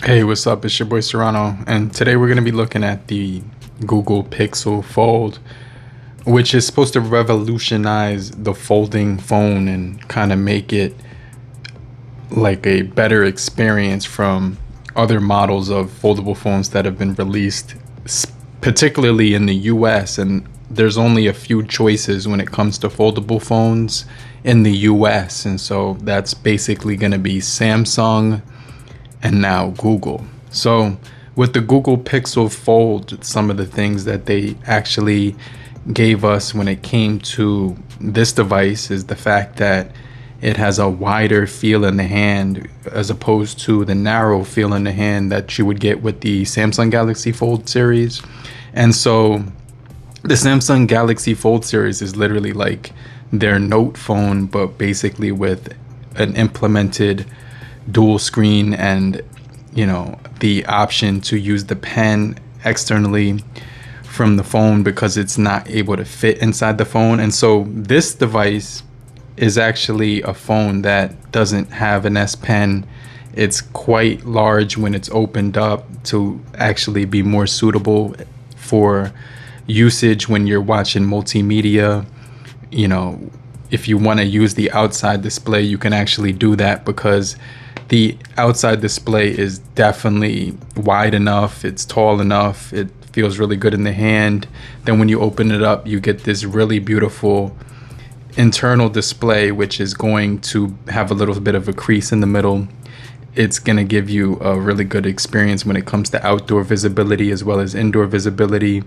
Hey, what's up? It's your boy Serrano, and today we're going to be looking at the Google Pixel Fold, which is supposed to revolutionize the folding phone and kind of make it like a better experience from other models of foldable phones that have been released, particularly in the US. And there's only a few choices when it comes to foldable phones in the US, and so that's basically going to be Samsung and now Google. So with the Google Pixel Fold, some of the things that they actually gave us when it came to this device is the fact that it has a wider feel in the hand as opposed to the narrow feel in the hand that you would get with the Samsung Galaxy Fold series. And so the Samsung Galaxy Fold series is literally like their Note phone, but basically with an implemented dual screen and the option to use the pen externally from the phone because it's not able to fit inside the phone. And so this device is actually a phone that doesn't have an S Pen. It's quite large when it's opened up to actually be more suitable for usage when you're watching multimedia. If you want to use the outside display, you can actually do that because the outside display is definitely wide enough, it's tall enough, it feels really good in the hand. Then when you open it up, you get this really beautiful internal display, which is going to have a little bit of a crease in the middle. It's going to give you a really good experience when it comes to outdoor visibility as well as indoor visibility.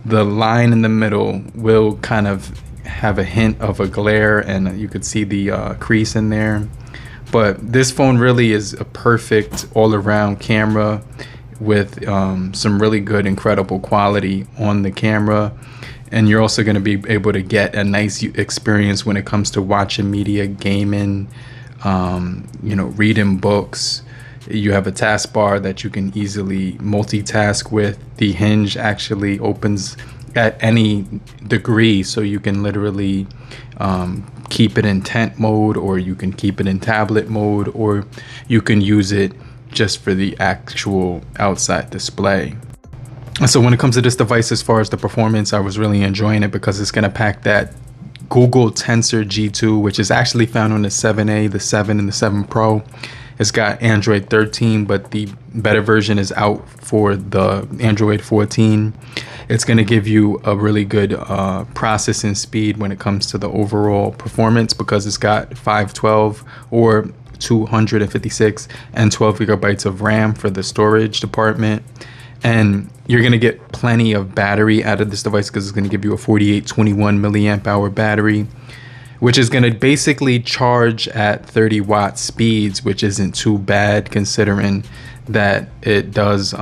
The line in the middle will kind of have a hint of a glare, and you could see the crease in there. But this phone really is a perfect all-around camera with some really good, incredible quality on the camera. And you're also going to be able to get a nice experience when it comes to watching media, gaming, reading books. You have a taskbar that you can easily multitask with. The hinge actually opens at any degree, so you can literally keep it in tent mode, or you can keep it in tablet mode, or you can use it just for the actual outside display. So when it comes to this device, as far as the performance, I was really enjoying it because it's going to pack that Google Tensor G2, which is actually found on the 7A, the 7, and the 7 Pro. It's got Android 13, but the better version is out for the Android 14. It's going to give you a really good processing speed when it comes to the overall performance because it's got 512 or 256 and 12 gigabytes of RAM for the storage department. And you're going to get plenty of battery out of this device because it's going to give you a 4821 milliamp hour battery, which is going to basically charge at 30 watt speeds, which isn't too bad considering that it does,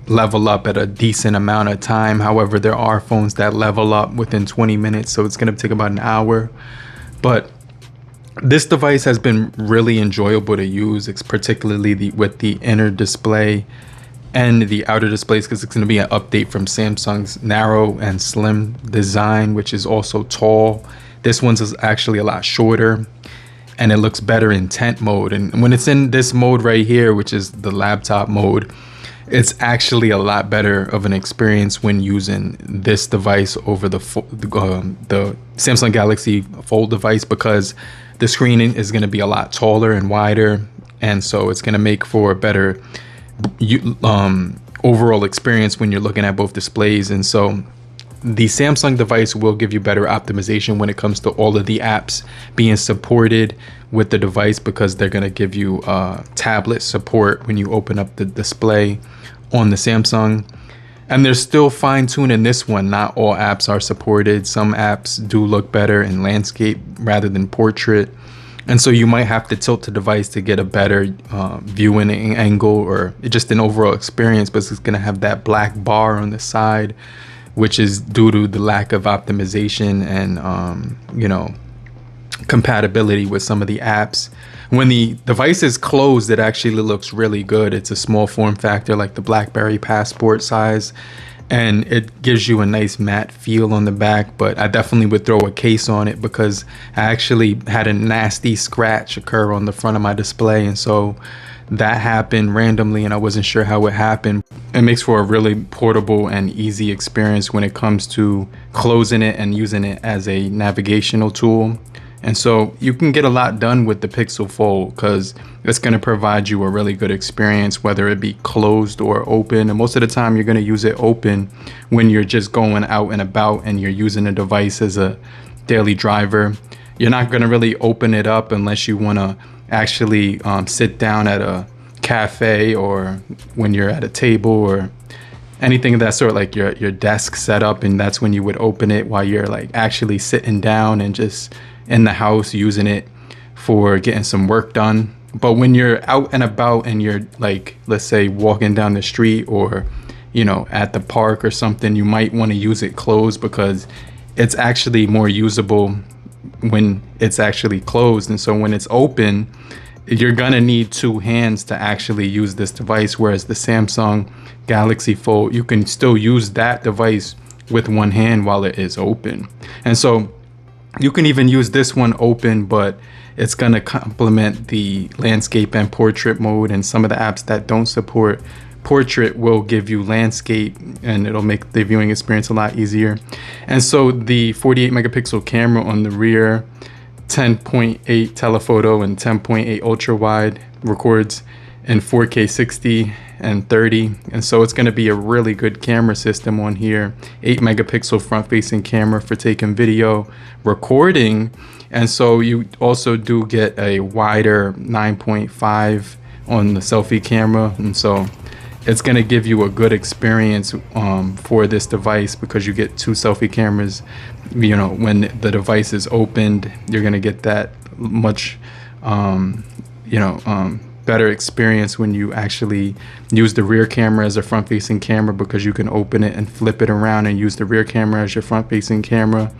level up at a decent amount of time. However, there are phones that level up within 20 minutes, so it's going to take about an hour. But this device has been really enjoyable to use. It's particularly with the inner display and the outer displays, because it's going to be an update from Samsung's narrow and slim design, which is also tall. This one's is actually a lot shorter, and it looks better in tent mode. And when it's in this mode right here, which is the laptop mode, it's actually a lot better of an experience when using this device over the Samsung Galaxy Fold device, because the screen is going to be a lot taller and wider, and so it's going to make for a better overall experience when you're looking at both displays. And so the Samsung device will give you better optimization when it comes to all of the apps being supported with the device, because they're going to give you tablet support when you open up the display on the Samsung. And they're still fine-tuning this one. Not all apps are supported. Some apps do look better in landscape rather than portrait. And so you might have to tilt the device to get a better viewing angle or just an overall experience, but it's going to have that black bar on the side, which is due to the lack of optimization and, compatibility with some of the apps. When the device is closed, it actually looks really good. It's a small form factor, like the BlackBerry Passport size, and it gives you a nice matte feel on the back. But I definitely would throw a case on it because I actually had a nasty scratch occur on the front of my display, and so that happened randomly and I wasn't sure how it happened. It makes for a really portable and easy experience when it comes to closing it and using it as a navigational tool. And so you can get a lot done with the Pixel Fold because it's going to provide you a really good experience, whether it be closed or open. And most of the time you're going to use it open when you're just going out and about and you're using a device as a daily driver. You're not going to really open it up unless you want to actually sit down at a cafe or when you're at a table or anything of that sort, like your desk setup, and that's when you would open it while you're like actually sitting down and just in the house using it for getting some work done. But when you're out and about and you're like, let's say walking down the street or, you know, at the park or something, you might want to use it closed because it's actually more usable when it's actually closed. And so when it's open, you're gonna need two hands to actually use this device, whereas the Samsung Galaxy Fold, you can still use that device with one hand while it is open. And so you can even use this one open, but it's gonna complement the landscape and portrait mode, and some of the apps that don't support portrait will give you landscape, and it'll make the viewing experience a lot easier. And so the 48 megapixel camera on the rear, 10.8 telephoto and 10.8 ultrawide, records in 4K 60 and 30. And so it's going to be a really good camera system on here. 8 megapixel front facing camera for taking video, recording. And so you also do get a wider 9.5 on the selfie camera. And so it's going to give you a good experience for this device because you get two selfie cameras. You know, when the device is opened, you're going to get that much, better experience when you actually use the rear camera as a front-facing camera, because you can open it and flip it around and use the rear camera as your front-facing camera.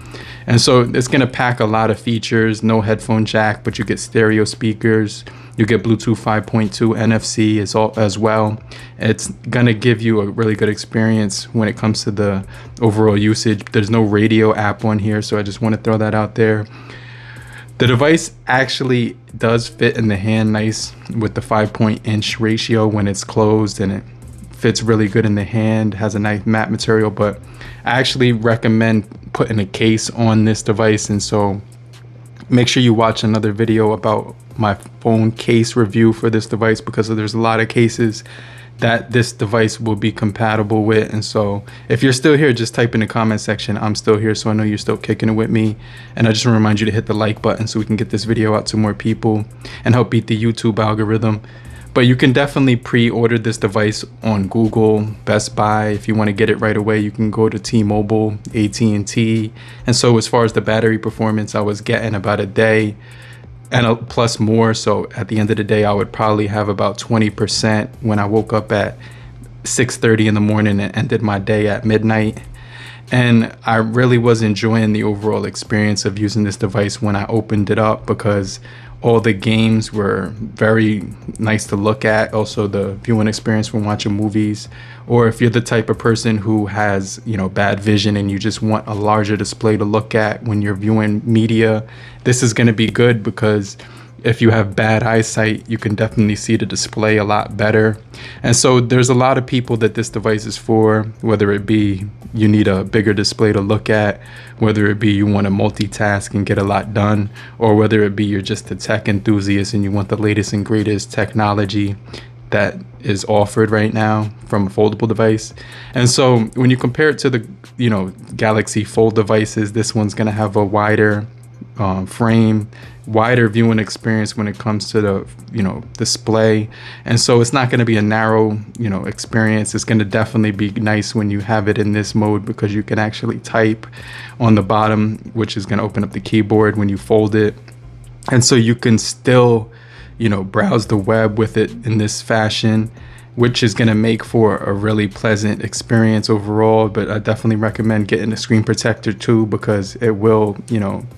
And so it's going to pack a lot of features. No headphone jack, but you get stereo speakers. You get Bluetooth 5.2 NFC as well. It's going to give you a really good experience when it comes to the overall usage. There's no radio app on here, so I just want to throw that out there. The device actually does fit in the hand nice with the 5-point-inch ratio when it's closed, and it fits really good in the hand, has a nice matte material. But I actually recommend putting a case on this device, and so make sure you watch another video about my phone case review for this device, because there's a lot of cases that this device will be compatible with. And so if you're still here, just type in the comment section, I'm still here, so I know you're still kicking it with me. And I just want to remind you to hit the like button so we can get this video out to more people and help beat the YouTube algorithm. But you can definitely pre-order this device on Google, Best Buy. If you want to get it right away, you can go to T-Mobile, AT&T. And so as far as the battery performance, I was getting about a day and plus more. So at the end of the day, I would probably have about 20% when I woke up at 6:30 in the morning and ended my day at midnight. And I really was enjoying the overall experience of using this device when I opened it up, because all the games were very nice to look at. Also the viewing experience when watching movies, or if you're the type of person who has, bad vision and you just want a larger display to look at when you're viewing media, this is going to be good, because if you have bad eyesight, you can definitely see the display a lot better. And so there's a lot of people that this device is for, whether it be you need a bigger display to look at, whether it be you want to multitask and get a lot done, or whether it be you're just a tech enthusiast and you want the latest and greatest technology that is offered right now from a foldable device. And so when you compare it to the Galaxy Fold devices, this one's going to have a wider frame, wider viewing experience when it comes to the display. And so it's not going to be a narrow experience. It's going to definitely be nice when you have it in this mode, because you can actually type on the bottom, which is going to open up the keyboard when you fold it. And so you can still browse the web with it in this fashion, which is going to make for a really pleasant experience overall. But I definitely recommend getting a screen protector too, because it will,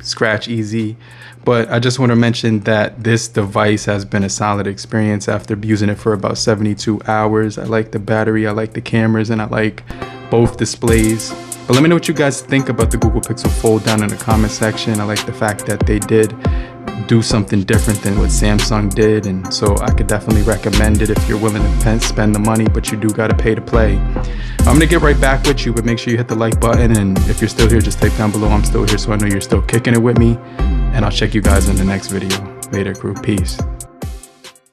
scratch easy. But I just want to mention that this device has been a solid experience after using it for about 72 hours. I like the battery, I like the cameras, and I like both displays. But let me know what you guys think about the Google Pixel Fold down in the comment section. I like the fact that they did do something different than what Samsung did, and so I could definitely recommend it if you're willing to spend the money, but you do gotta pay to play. I'm gonna get right back with you, but make sure you hit the like button, and if you're still here, just type down below I'm still here so I know you're still kicking it with me, and I'll check you guys in the next video. Later, crew. Peace.